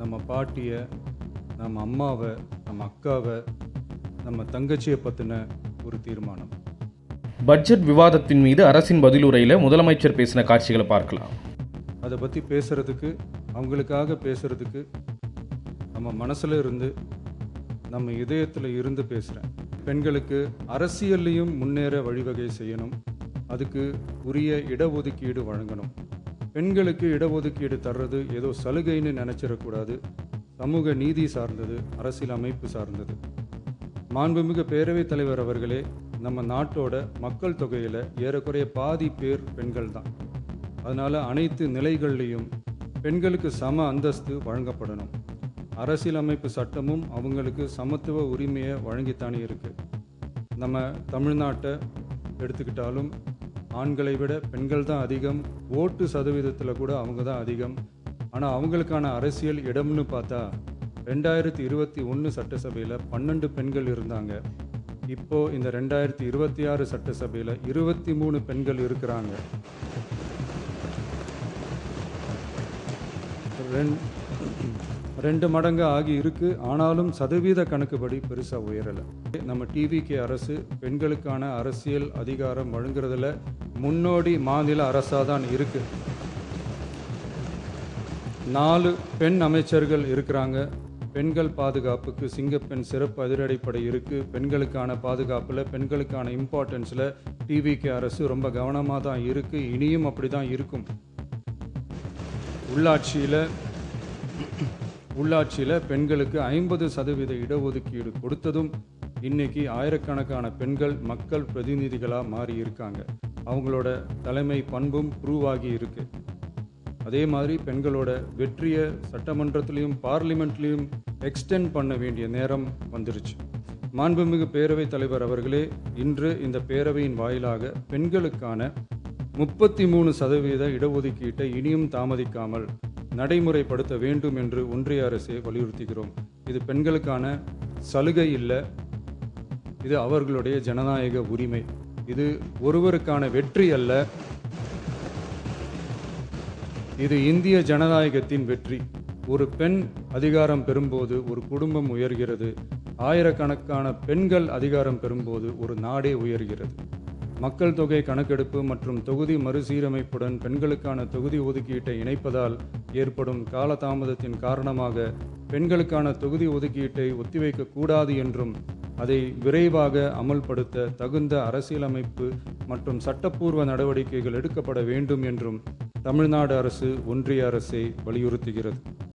நம்ம பாட்டியை, நம்ம அம்மாவை, நம்ம அக்காவை, நம்ம தங்கச்சியை பற்றின ஒரு தீர்மானம். பட்ஜெட் விவாதத்தின் மீது அரசின் பதிலுரையில் முதலமைச்சர் பேசின காட்சிகளை பார்க்கலாம். அதை பற்றி பேசுகிறதுக்கு, அவங்களுக்காக பேசுகிறதுக்கு நம்ம மனசில் இருந்து, நம்ம இதயத்தில் இருந்து பேசுகிறேன். பெண்களுக்கு அரசியல்லையும் முன்னேற வழிவகை செய்யணும். அதுக்கு உரிய இடஒதுக்கீடு வழங்கணும். பெண்களுக்கு இடஒதுக்கீடு தர்றது ஏதோ சலுகைன்னு நினச்சிடக்கூடாது. சமூக நீதி சார்ந்தது, அரசியல் அமைப்பு சார்ந்தது. மாண்புமிகு பேரவைத் தலைவர் அவர்களே, நம்ம நாட்டோட மக்கள் தொகையில் ஏறக்குறைய பாதி பேர் பெண்கள் தான். அதனால் அனைத்து நிலைகள்லேயும் பெண்களுக்கு சம அந்தஸ்து வழங்கப்படணும். அரசியலமைப்பு சட்டமும் அவங்களுக்கு சமத்துவ உரிமையை வழங்கித்தானே இருக்குது. நம்ம தமிழ்நாட்டை எடுத்துக்கிட்டாலும் ஆண்களை விட பெண்கள் தான் அதிகம். ஓட்டு சதவீதத்தில் கூட அவங்க தான் அதிகம். ஆனால் அவங்களுக்கான அரசியல் இடம்னு பார்த்தா 2021 சட்டசபையில் 12 பெண்கள் இருந்தாங்க. இப்போது இந்த 2026 சட்டசபையில் 23 பெண்கள் இருக்கிறாங்க. ரெண்டு மடங்கு ஆகி இருக்கு. ஆனாலும் சதவீத கணக்குப்படி பெருசாக உயரலை. நம்ம டிவிகே அரசு பெண்களுக்கான அரசியல் அதிகாரம் வழங்குறதுல முன்னோடி மாநில அரசாக தான் இருக்கு. 4 பெண் அமைச்சர்கள் இருக்கிறாங்க. பெண்கள் பாதுகாப்புக்கு சிங்கப்பெண் சிறப்பு அதிரடிப்படை இருக்குது. பெண்களுக்கான பாதுகாப்பில், பெண்களுக்கான இம்பார்ட்டன்ஸில் டிவிகே அரசு ரொம்ப கவனமாக தான் இருக்குது. இனியும் அப்படி தான் இருக்கும். உள்ளாட்சியில் பெண்களுக்கு 50% இடஒதுக்கீடு கொடுத்ததும் இன்னைக்கு ஆயிரக்கணக்கான பெண்கள் மக்கள் பிரதிநிதிகளாக மாறி இருக்காங்க. அவங்களோட தலைமை பண்பும் ப்ரூவ் ஆகி இருக்கு. அதே மாதிரி பெண்களோட வெற்றியை சட்டமன்றத்திலையும் பார்லிமெண்ட்லேயும் எக்ஸ்டெண்ட் பண்ண வேண்டிய நேரம் வந்துருச்சு. மாண்புமிகு பேரவைத் தலைவர் அவர்களே, இன்று இந்த பேரவையின் வாயிலாக பெண்களுக்கான 33% இடஒதுக்கீட்டை இனியும் தாமதிக்காமல் நடைமுறைப்படுத்த வேண்டும் என்று ஒன்றிய அரசை வலியுறுத்துகிறோம். இது பெண்களுக்கான சலுகை இல்லை, இது அவர்களுடைய ஜனநாயக உரிமை. இது ஒருவருக்கான வெற்றி அல்ல, இது இந்திய ஜனநாயகத்தின் வெற்றி. ஒரு பெண் அதிகாரம் பெறும்போது ஒரு குடும்பம் உயர்கிறது. ஆயிரக்கணக்கான பெண்கள் அதிகாரம் பெறும்போது ஒரு நாடே உயர்கிறது. மக்கள் தொகை கணக்கெடுப்பு மற்றும் தொகுதி மறுசீரமைப்புடன் பெண்களுக்கான தொகுதி ஒதுக்கீட்டை இணைப்பதால் ஏற்படும் காலதாமதத்தின் காரணமாக பெண்களுக்கான தொகுதி ஒதுக்கீட்டை ஒத்திவைக்கக்கூடாது என்றும் அதை விரைவாக அமல்படுத்த தகுந்த அரசியலமைப்பு மற்றும் சட்டப்பூர்வ நடவடிக்கைகள் எடுக்கப்பட வேண்டும் என்றும் தமிழ்நாடு அரசு ஒன்றிய அரசை வலியுறுத்துகிறது.